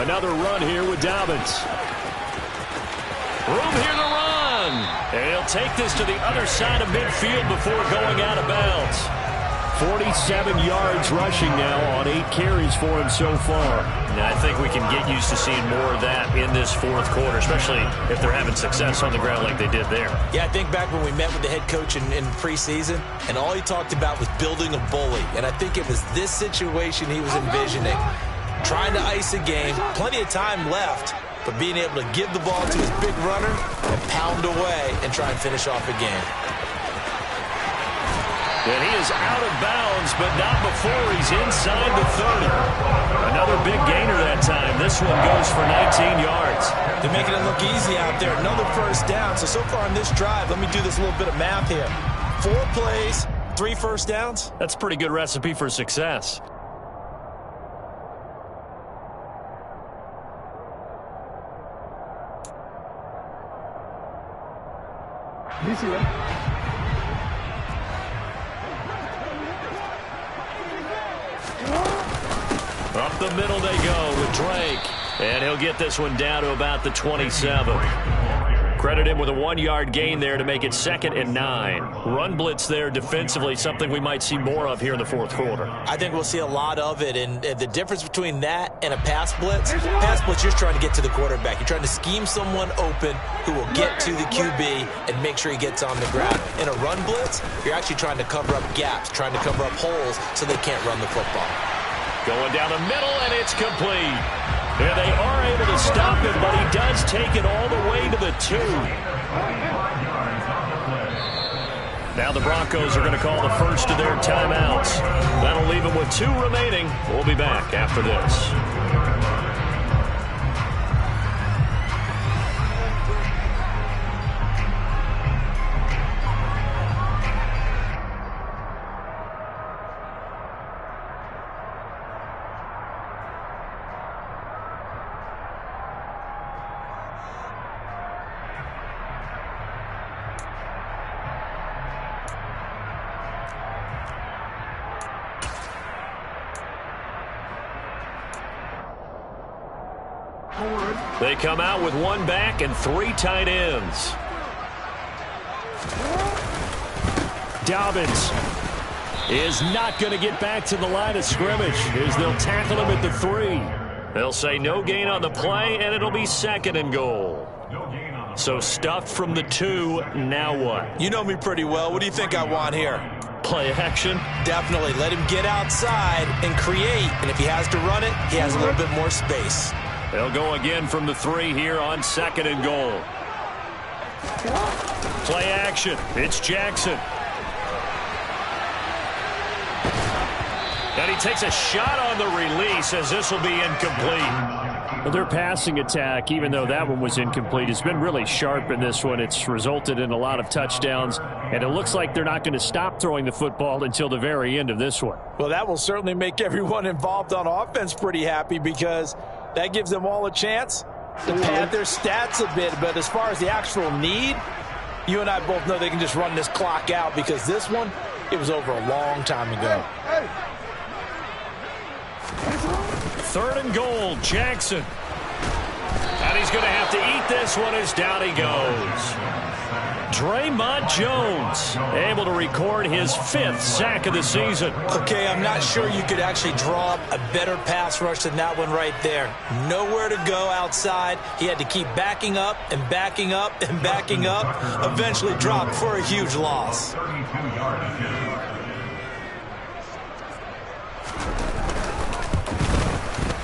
Another run here with Dobbins. Room here to run. And he'll take this to the other side of midfield before going out of bounds. 47 yards rushing now on 8 carries for him so far. Now, I think we can get used to seeing more of that in this 4th quarter, especially if they're having success on the ground like they did there. Yeah, I think back when we met with the head coach in preseason, and all he talked about was building a bully. And I think it was this situation he was envisioning. Trying to ice a game, plenty of time left, but being able to give the ball to his big runner and pound away and try and finish off a game. And he is out of bounds, but not before he's inside the 30. Another big gainer that time. This one goes for 19 yards. They're making it look easy out there. Another first down. So far on this drive, let me do this little bit of math here. 4 plays, 3 first downs. That's a pretty good recipe for success. You see that? Up the middle they go with Drake. And he'll get this one down to about the 27. Credit him with a 1-yard gain there to make it 2nd and 9. Run blitz there defensively, something we might see more of here in the fourth quarter. I think we'll see a lot of it, and the difference between that and a pass blitz, you're trying to get to the quarterback. You're trying to scheme someone open who will get to the QB and make sure he gets on the ground. In a run blitz, you're actually trying to cover up gaps, trying to cover up holes so they can't run the football. Going down the middle, and it's complete. And they are able to stop him, but he does take it all the way to the 2. Now the Broncos are going to call the first of their timeouts. That'll leave them with 2 remaining. We'll be back after this. They come out with 1 back and 3 tight ends. Dobbins is not going to get back to the line of scrimmage as they'll tackle him at the 3. They'll say no gain on the play, and it'll be 2nd and goal. So stuffed from the 2, now what? You know me pretty well. What do you think I want here? Play action? Definitely. Let him get outside and create, and if he has to run it, he has a little bit more space. They'll go again from the 3 here on 2nd and goal. Play action. It's Jackson. And he takes a shot on the release as this will be incomplete. Well, their passing attack, even though that one was incomplete, has been really sharp in this one. It's resulted in a lot of touchdowns, and it looks like they're not going to stop throwing the football until the very end of this one. Well, that will certainly make everyone involved on offense pretty happy because that gives them all a chance to pad their stats a bit. But as far as the actual need, you and I both know they can just run this clock out because this one, it was over a long time ago. 3rd and goal, Jackson. And he's going to have to eat this one as down he goes. Draymond Jones able to record his 5th sack of the season. Okay, I'm not sure you could actually draw up a better pass rush than that one right there. Nowhere to go outside. He had to keep backing up and backing up and backing up. Eventually dropped for a huge loss.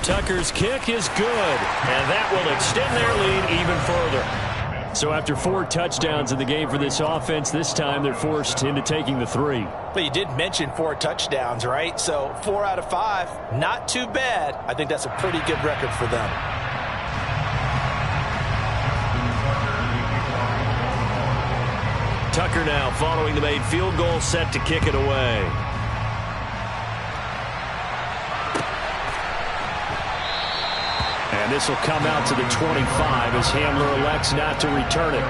Tucker's kick is good, and that will extend their lead even further. So after 4 touchdowns in the game for this offense, this time they're forced into taking the 3. But you did mention 4 touchdowns, right? So 4 out of 5, not too bad. I think that's a pretty good record for them. Tucker now following the made field goal, set to kick it away. And this will come out to the 25 as Hamler elects not to return it.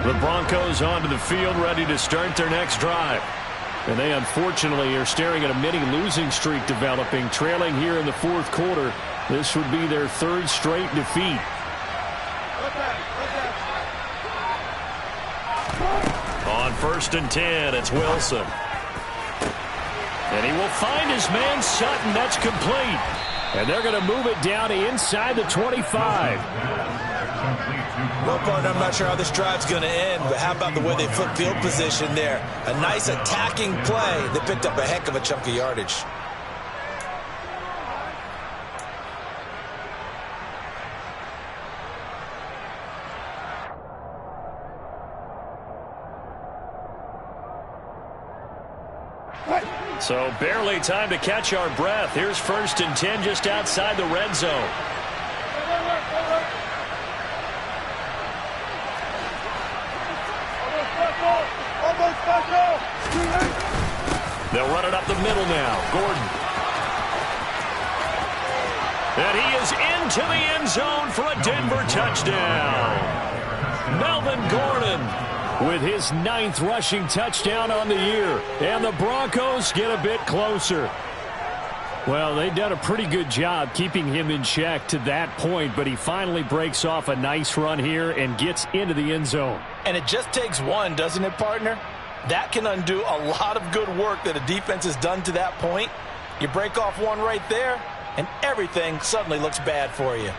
The Broncos onto the field, ready to start their next drive. And they unfortunately are staring at a mini losing streak developing, trailing here in the 4th quarter. This would be their 3rd straight defeat. On 1st and 10, it's Wilson. And he will find his man Sutton. That's complete. And they're going to move it down to inside the 25. Well, partner, I'm not sure how this drive's going to end, but how about the way they flip field position there? A nice attacking play. They picked up a heck of a chunk of yardage. So barely time to catch our breath. Here's 1st and 10 just outside the red zone. They'll run it up the middle now. Gordon. And he is into the end zone for a Denver touchdown. Melvin Gordon with his 9th rushing touchdown on the year. And the Broncos get a bit closer. Well, they've done a pretty good job keeping him in check to that point, but he finally breaks off a nice run here and gets into the end zone. And it just takes one, doesn't it, partner? That can undo a lot of good work that a defense has done to that point. You break off one right there, and everything suddenly looks bad for you.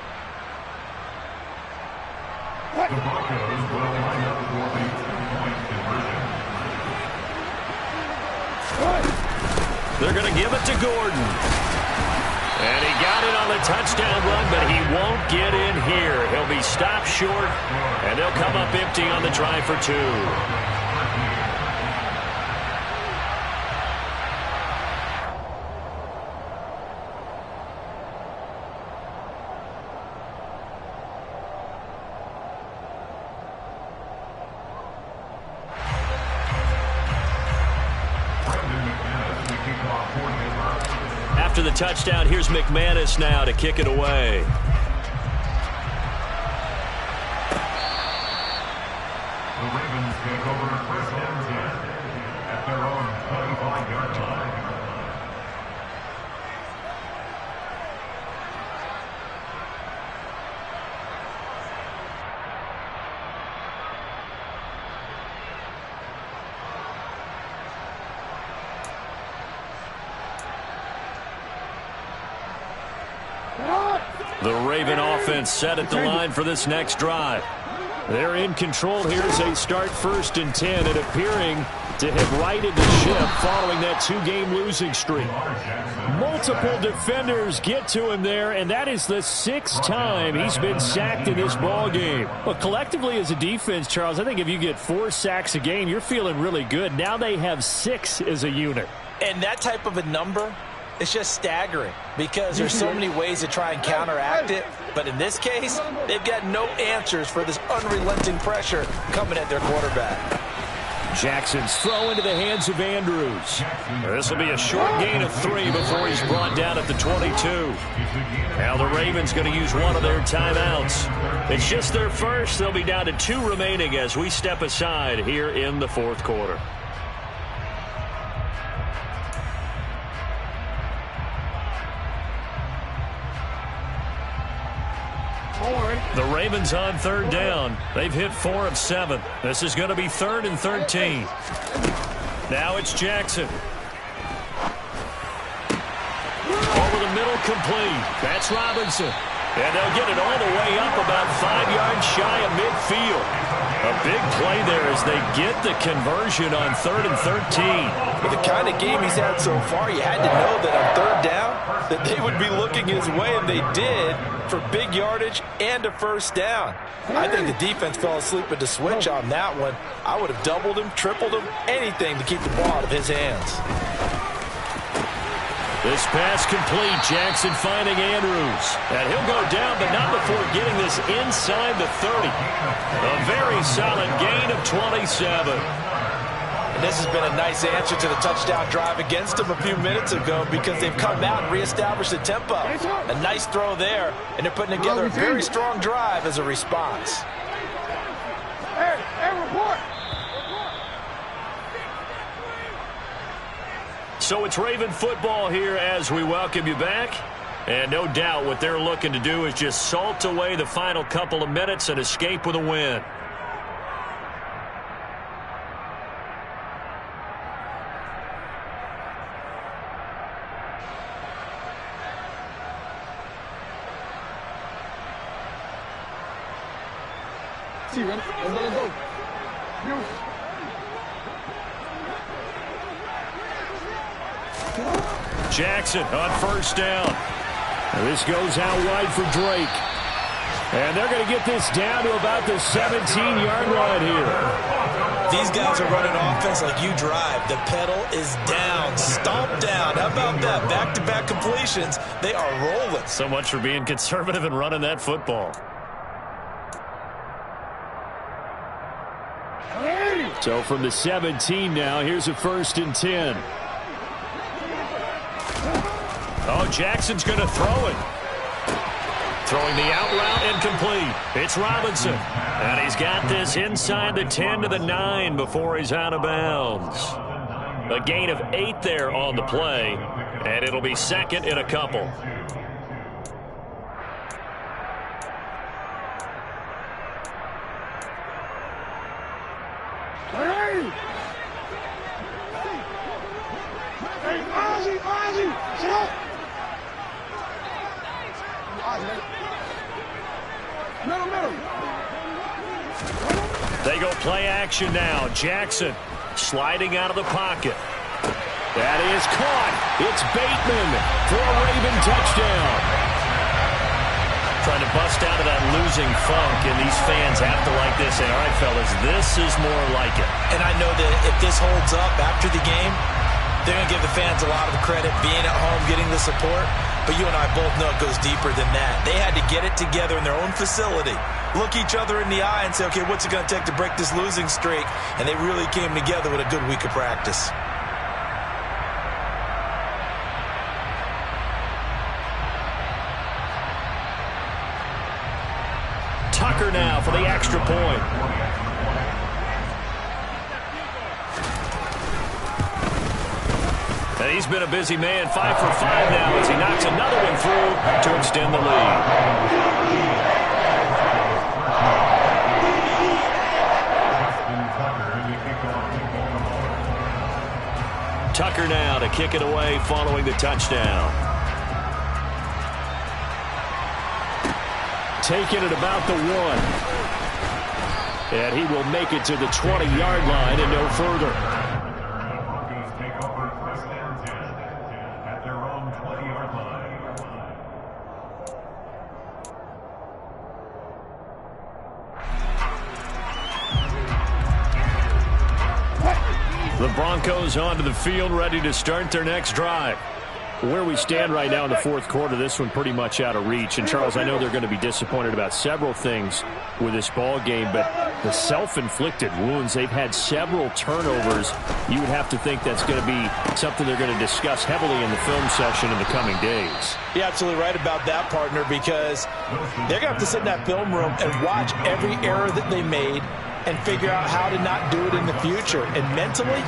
They're going to give it to Gordon. And he got it on the touchdown run, but he won't get in here. He'll be stopped short, and they'll come up empty on the drive for 2. After the touchdown, here's McManus now to kick it away. The Ravens take over 1st and 10 at their own 35-yard line. The Raven offense set at the line for this next drive. They're in control here as they start 1st and 10 and appearing to have righted the ship following that 2-game losing streak. Multiple defenders get to him there, and that is the 6th time he's been sacked in this ball game. But collectively as a defense, Charles, I think if you get 4 sacks a game, you're feeling really good. Now they have 6 as a unit. And that type of a number, it's just staggering because there's so many ways to try and counteract it. But in this case, they've got no answers for this unrelenting pressure coming at their quarterback. Jackson's throw into the hands of Andrews. This will be a short gain of 3 before he's brought down at the 22. Now the Ravens going to use one of their timeouts. It's just their first. They'll be down to 2 remaining as we step aside here in the 4th quarter. The Ravens on 3rd down. They've hit 4 of 7. This is going to be 3rd and 13. Now it's Jackson. Over the middle, complete. That's Robinson. And they'll get it all the way up about 5 yards shy of midfield. A big play there as they get the conversion on 3rd and 13. With the kind of game he's had so far, you had to know that on 3rd down that they would be looking his way, and they did, for big yardage and a 1st down. I think the defense fell asleep at the switch on that one. I would have doubled him, tripled him, anything to keep the ball out of his hands. This pass complete. Jackson finding Andrews. And he'll go down, but not before getting this inside the 30. A very solid gain of 27. And this has been a nice answer to the touchdown drive against them a few minutes ago because they've come out and reestablished the tempo. A nice throw there, and they're putting together a very strong drive as a response. Hey, report! So it's Raven football here as we welcome you back. And no doubt what they're looking to do is just salt away the final couple of minutes and escape with a win. See, ready? Let's go. Jackson on first down. And this goes out wide for Drake. And they're going to get this down to about the 17-yard line here. These guys are running offense like you drive. The pedal is down, stomped down. How about that? Back-to-back completions. They are rolling. So much for being conservative and running that football. So from the 17 now, here's a 1st and 10. Oh, Jackson's going to throw it. Throwing the out route incomplete. It's Robinson. And he's got this inside the 10 to the 9 before he's out of bounds. A gain of 8 there on the play. And it'll be 2nd and a couple. They go play action now. Jackson sliding out of the pocket. That is caught. It's Bateman for a Raven touchdown. Trying to bust out of that losing funk, and these fans have to like this. Say, all right, fellas, this is more like it. And I know that if this holds up after the game, they're going to give the fans a lot of the credit, being at home, getting the support. But you and I both know it goes deeper than that. They had to get it together in their own facility, look each other in the eye and say, okay, what's it going to take to break this losing streak? And they really came together with a good week of practice. Tucker now for the extra point. And he's been a busy man, 5 for 5 now as he knocks another one through to extend the lead. Tucker now to kick it away following the touchdown. Taking it about the 1. And he will make it to the 20-yard line and no further. The Broncos onto the field, ready to start their next drive. Where we stand right now in the 4th quarter, this one pretty much out of reach. And, Charles, I know they're going to be disappointed about several things with this ball game, but the self-inflicted wounds, they've had several turnovers. You would have to think that's going to be something they're going to discuss heavily in the film session in the coming days. You're absolutely right about that, partner, because they're going to have to sit in that film room and watch every error that they made and figure out how to not do it in the future. And mentally,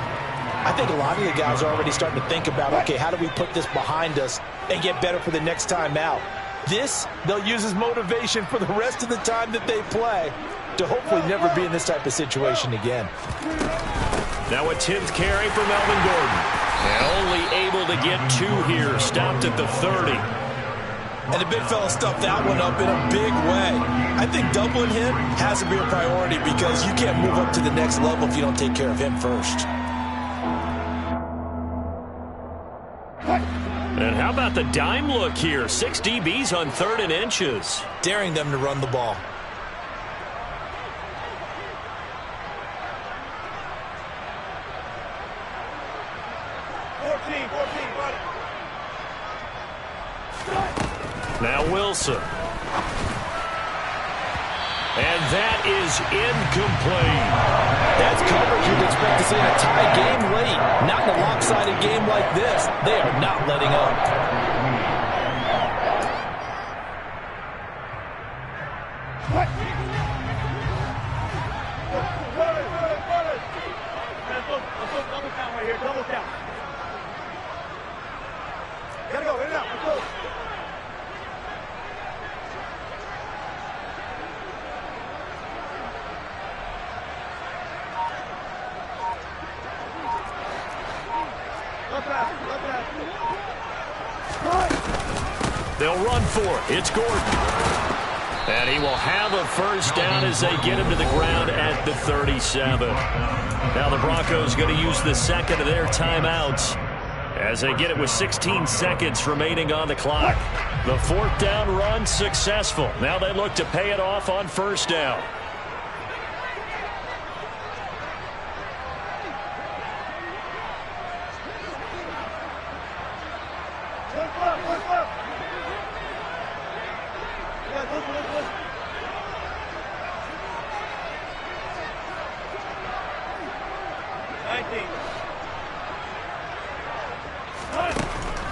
I think a lot of the guys are already starting to think about, okay, how do we put this behind us and get better for the next time out? This, they'll use as motivation for the rest of the time that they play to hopefully never be in this type of situation again. Now a 10th carry for Melvin Gordon. And only able to get 2 here, stopped at the 30. And the big fella stuffed that one up in a big way. I think doubling him has to be a priority because you can't move up to the next level if you don't take care of him first. And how about the dime look here? 6 DBs on 3rd and inches. Daring them to run the ball. Now Wilson. And that is incomplete. That's coverage you'd expect to see in a tie game late. Not in a lopsided game like this. They are not letting up. They'll run for it. It's Gordon. And he will have a first down as they get him to the ground at the 37. Now the Broncos going to use the second of their timeouts as they get it with 16 seconds remaining on the clock. The fourth down run successful. Now they look to pay it off on first down.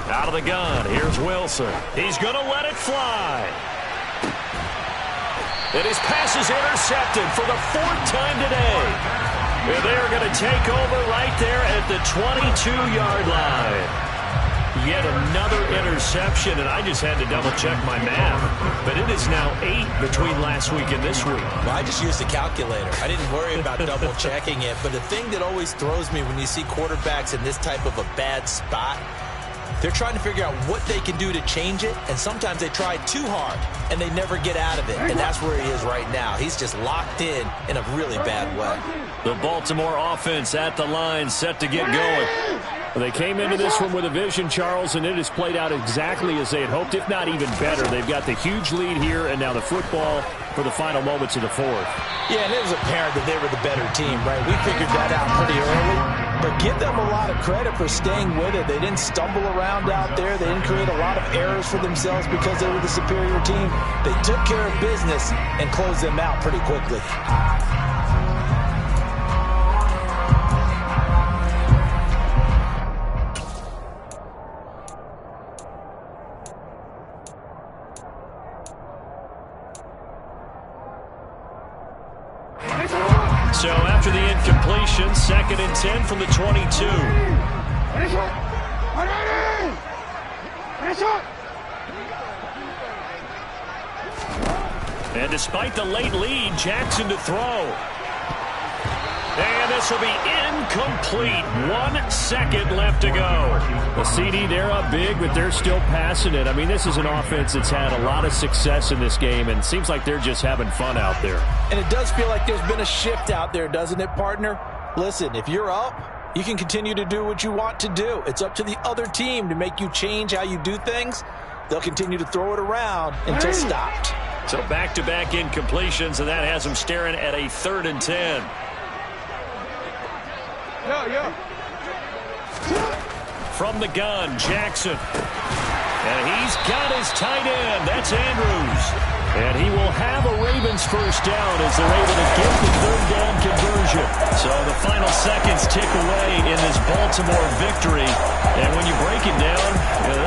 Out of the gun, here's Wilson. He's going to let it fly. And his pass is intercepted for the fourth time today. And they're going to take over right there at the 22-yard line. Yet another interception, and I just had to double-check my math. But it is now 8 between last week and this week. Well, I just used a calculator. I didn't worry about double-checking it. But the thing that always throws me when you see quarterbacks in this type of a bad spot, they're trying to figure out what they can do to change it, and sometimes they try too hard, and they never get out of it. And that's where he is right now. He's just locked in a really bad way. The Baltimore offense at the line, set to get going. They came into this one with a vision, Charles, and it has played out exactly as they had hoped, if not even better. They've got the huge lead here, and now the football for the final moments of the fourth. Yeah, and it was apparent that they were the better team, right? We figured that out pretty early. But give them a lot of credit for staying with it. They didn't stumble around out there. They didn't create a lot of errors for themselves because they were the superior team. They took care of business and closed them out pretty quickly. So after the incompletion, 2nd and 10 from the 22. And despite the late lead, Jackson to throw. And this will be incomplete. 1 second left to go. The CD, they're up big, but they're still passing it. I mean, this is an offense that's had a lot of success in this game, and it seems like they're just having fun out there. And it does feel like there's been a shift out there, doesn't it, partner? Listen, if you're up, you can continue to do what you want to do. It's up to the other team to make you change how you do things. They'll continue to throw it around until stopped. So back-to-back incompletions, and that has them staring at a 3rd and 10. From the gun, Jackson. And he's got his tight end. That's Andrews. And he will have a Ravens first down as they're able to get the 3rd down conversion. So the final seconds tick away in this Baltimore victory. And when you break it down, this